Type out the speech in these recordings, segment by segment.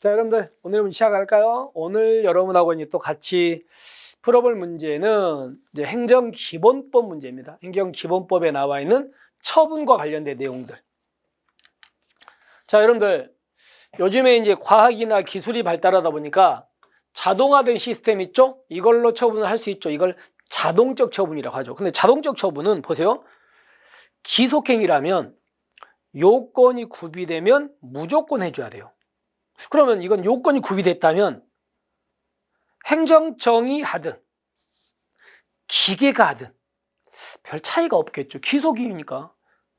자, 여러분들 오늘 문제 시작할까요? 오늘 여러분하고 이제 또 같이 풀어볼 문제는 이제 행정기본법 문제입니다. 행정기본법에 나와 있는 처분과 관련된 내용들. 자, 여러분들 요즘에 이제 과학이나 기술이 발달하다 보니까 자동화된 시스템 있죠? 이걸로 처분을 할 수 있죠. 이걸 자동적 처분이라고 하죠. 근데 자동적 처분은 보세요. 기속행위라면 요건이 구비되면 무조건 해줘야 돼요. 그러면 이건 요건이 구비됐다면 행정청이 하든 기계가 하든 별 차이가 없겠죠. 기속이니까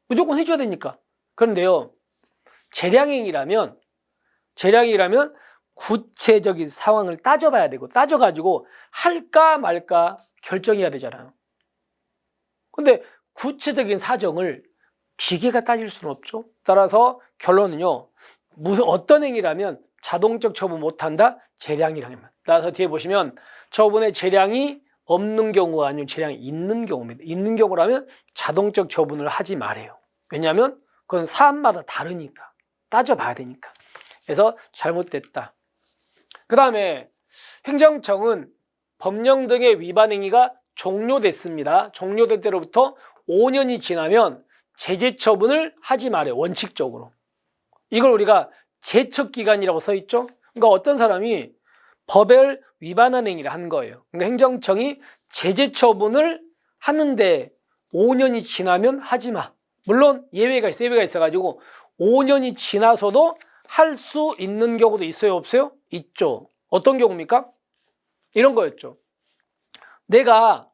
무조건 해줘야 되니까. 그런데요, 재량행위라면 구체적인 상황을 따져봐야 되고, 따져가지고 할까 말까 결정해야 되잖아요. 근데 구체적인 사정을 기계가 따질 수는 없죠. 따라서 결론은요, 어떤 행위라면 자동적 처분 못한다? 재량이라면. 따라서 뒤에 보시면 처분에 재량이 없는 경우가 아니고 재량이 있는 경우입니다. 있는 경우라면 자동적 처분을 하지 말아요. 왜냐하면 그건 사안마다 다르니까. 따져봐야 되니까. 그래서 잘못됐다. 그 다음에 행정청은 법령 등의 위반 행위가 종료됐습니다. 종료된 때로부터 5년이 지나면 제재 처분을 하지 말아요. 원칙적으로. 이걸 우리가 제척기간이라고 써 있죠. 그러니까 어떤 사람이 법을 위반한 행위를 한 거예요. 그러니까 행정청이 제재 처분을 하는데 5년이 지나면 하지 마. 물론 예외가 있어가지고 5년이 지나서도 할 수 있는 경우도 있어요, 없어요? 있죠. 어떤 경우입니까? 이런 거였죠. 내가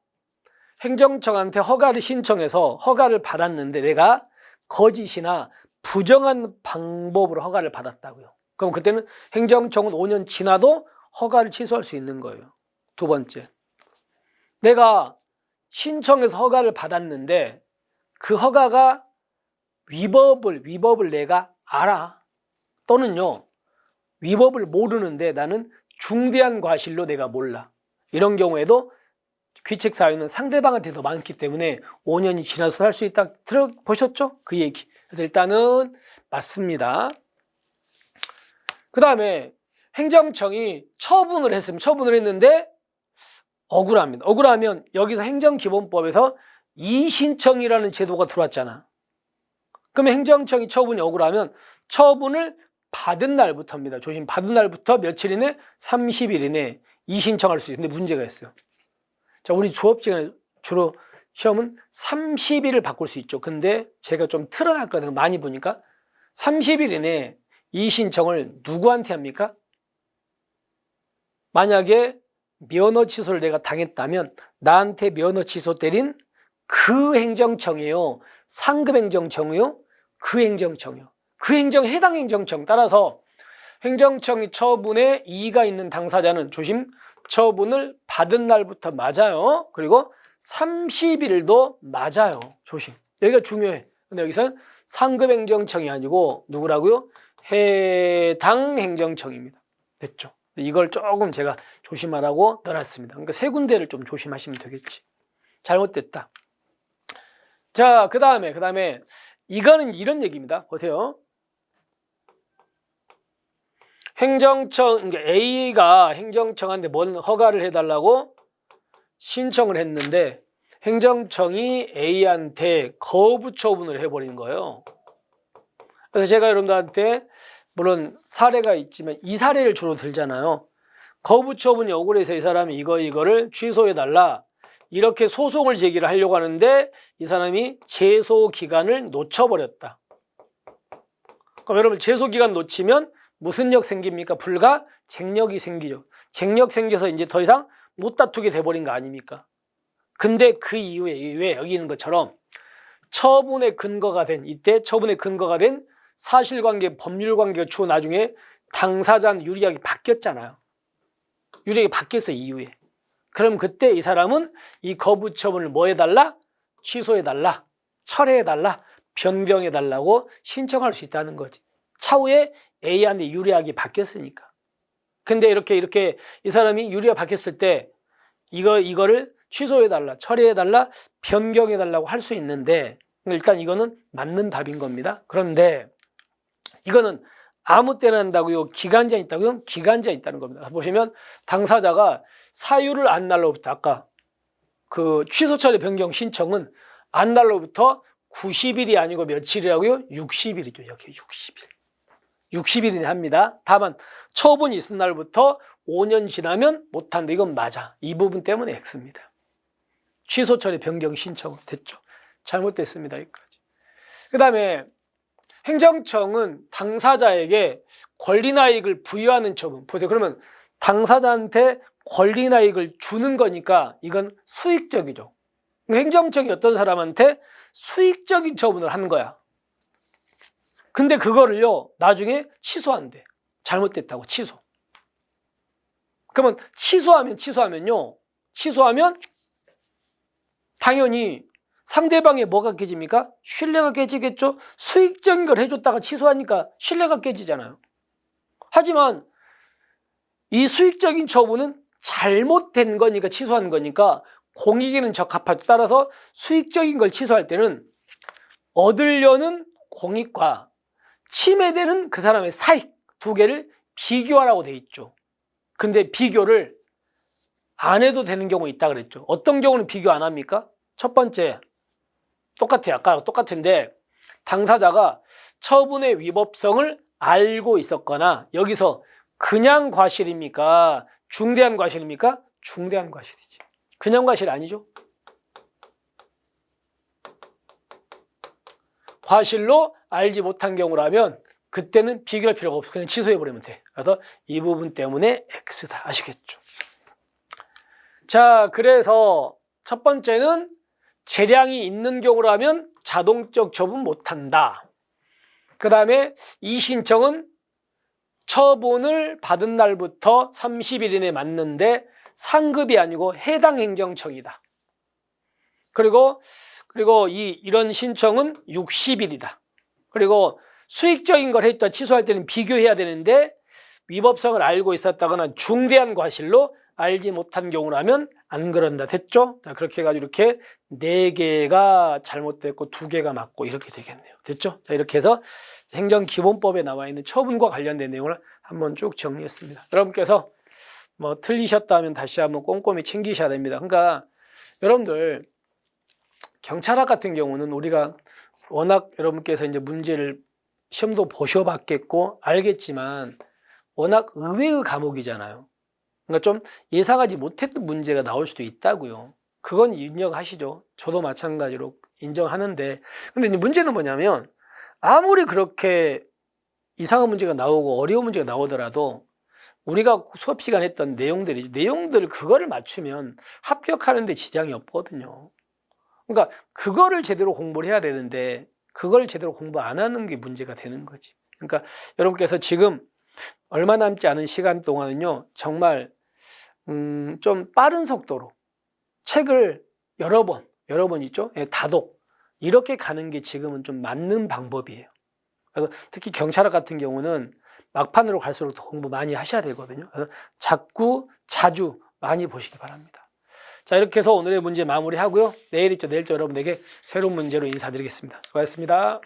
행정청한테 허가를 신청해서 허가를 받았는데 내가 거짓이나 부정한 방법으로 허가를 받았다고요. 그럼 그때는 행정청은 5년 지나도 허가를 취소할 수 있는 거예요. 두 번째, 내가 신청해서 허가를 받았는데 그 허가가 위법을 내가 알아. 또는요, 위법을 모르는데 나는 중대한 과실로 내가 몰라. 이런 경우에도 귀책 사유는 상대방한테 더 많기 때문에 5년이 지나서 할 수 있다. 들어보셨죠? 그 얘기. 그래서 일단은 맞습니다. 그 다음에 행정청이 처분을 했는데 억울합니다. 억울하면 여기서 행정기본법에서 이신청이라는 제도가 들어왔잖아. 그러면 행정청이 처분이 억울하면 처분을 받은 날부터입니다. 조심, 받은 날부터 며칠 이내? 30일 이내 이신청할 수 있어요. 근데 문제가 있어요. 자, 우리 조업시간에 주로 시험은 30일을 바꿀 수 있죠. 근데 제가 좀 틀어놨거든요. 많이 보니까 30일 이내에 이 신청을 누구한테 합니까? 만약에 면허 취소를 내가 당했다면 나한테 면허 취소 때린 그 행정청이에요? 상급 행정청이요? 그 행정청이요. 그 해당 행정청. 따라서 행정청이 처분에 이의가 있는 당사자는 조심, 처분을 받은 날부터 맞아요. 그리고 30일도 맞아요. 조심. 여기가 중요해. 근데 여기서는 상급 행정청이 아니고 누구라고요? 해당 행정청입니다. 됐죠? 이걸 조금 제가 조심하라고 넣어놨습니다. 그러니까 세 군데를 좀 조심하시면 되겠지. 잘못됐다. 자, 그 다음에 이거는 이런 얘기입니다. 보세요. 그러니까 A가 행정청한테 뭔 허가를 해달라고 신청을 했는데 행정청이 A한테 거부 처분을 해버린 거예요. 그래서 제가 여러분들한테 물론 사례가 있지만 이 사례를 주로 들잖아요. 거부 처분이 억울해서 이 사람이 이거를 취소해달라 이렇게 소송을 제기를 하려고 하는데 이 사람이 제소 기간을 놓쳐버렸다. 그럼 여러분 제소 기간 놓치면 무슨 력 생깁니까? 불가 쟁력이 생기죠. 쟁력 생겨서 이제 더 이상 못 다투게 돼버린 거 아닙니까? 근데 그 이후에 여기 있는 것처럼 처분의 근거가 된 사실관계, 법률관계가 추후 나중에 당사자는 유리하게 바뀌었잖아요. 유리하게 바뀌었어 이후에. 그럼 그때 이 사람은 이 거부 처분을 뭐 해달라? 취소해달라, 철회해달라, 변경해달라고 신청할 수 있다는 거지. 차후에 A한테 유리하게 바뀌었으니까. 근데 이렇게 이 사람이 유리하게 바뀌었을 때 이거를 취소해달라, 처리해달라, 변경해달라고 할 수 있는데 일단 이거는 맞는 답인 겁니다. 그런데 이거는 아무 때나 한다고요? 기간제한 있다고요? 기간제한 있다는 겁니다. 보시면 당사자가 사유를 안 날로부터 아까 그 취소 처리 변경 신청은 안 날로부터 90일이 아니고 며칠이라고요? 60일이죠. 여기 60일. 60일이네 합니다. 다만 처분이 있은 날부터 5년 지나면 못한다. 이건 맞아. 이 부분 때문에 X입니다. 취소 처리 변경 신청 됐죠? 잘못됐습니다. 여기까지. 그 다음에 행정청은 당사자에게 권리나 이익을 부여하는 처분. 보세요. 그러면 당사자한테 권리나 이익을 주는 거니까 이건 수익적이죠. 행정청이 어떤 사람한테 수익적인 처분을 하는 거야. 근데 그거를요, 나중에 취소한대. 잘못됐다고 취소. 그러면 취소하면요. 취소하면 당연히 상대방의 뭐가 깨집니까? 신뢰가 깨지겠죠? 수익적인 걸 해줬다가 취소하니까 신뢰가 깨지잖아요. 하지만 이 수익적인 처분은 잘못된 거니까 취소한 거니까 공익에는 적합하죠. 따라서 수익적인 걸 취소할 때는 얻으려는 공익과 침해되는 그 사람의 사익 두 개를 비교하라고 돼 있죠. 근데 비교를 안 해도 되는 경우 있다 그랬죠. 어떤 경우는 비교 안 합니까? 첫 번째, 똑같아요. 아까랑 똑같은데 당사자가 처분의 위법성을 알고 있었거나 여기서 그냥 과실입니까? 중대한 과실입니까? 중대한 과실이지. 그냥 과실 아니죠. 과실로 알지 못한 경우라면 그때는 비교할 필요가 없어. 그냥 취소해버리면 돼. 그래서 이 부분 때문에 X다. 아시겠죠? 자, 그래서 첫 번째는 재량이 있는 경우라면 자동적 처분 못한다. 그 다음에 이 신청은 처분을 받은 날부터 30일 이내에 맞는데 상급이 아니고 해당 행정청이다. 그리고 이런 신청은 60일이다. 그리고 수익적인 걸 했다 취소할 때는 비교해야 되는데 위법성을 알고 있었다거나 중대한 과실로 알지 못한 경우라면 안 그런다. 됐죠? 자, 그렇게 해가지고 이렇게 4개가 잘못됐고 2개가 맞고 이렇게 되겠네요. 됐죠? 자, 이렇게 해서 행정기본법에 나와 있는 처분과 관련된 내용을 한번 쭉 정리했습니다. 여러분께서 뭐 틀리셨다면 다시 한번 꼼꼼히 챙기셔야 됩니다. 그러니까 여러분들 경찰학 같은 경우는 우리가 워낙 여러분께서 이제 문제를 시험도 보셔봤겠고 알겠지만 워낙 의외의 과목이잖아요. 그러니까 좀 예상하지 못했던 문제가 나올 수도 있다고요. 그건 인정하시죠. 저도 마찬가지로 인정하는데 근데 문제는 뭐냐면 아무리 그렇게 이상한 문제가 나오고 어려운 문제가 나오더라도 우리가 수업 시간에 했던 내용들 그거를 맞추면 합격하는 데 지장이 없거든요. 그러니까 그거를 제대로 공부를 해야 되는데 그걸 제대로 공부 안 하는 게 문제가 되는 거지. 그러니까 여러분께서 지금 얼마 남지 않은 시간 동안은요 정말 좀 빠른 속도로 책을 여러 번 있죠? 다독 이렇게 가는 게 지금은 좀 맞는 방법이에요. 그래서 특히 경찰학 같은 경우는 막판으로 갈수록 더 공부 많이 하셔야 되거든요. 그래서 자주 많이 보시기 바랍니다. 자, 이렇게 해서 오늘의 문제 마무리하고요. 내일 또 여러분에게 새로운 문제로 인사드리겠습니다. 수고하셨습니다.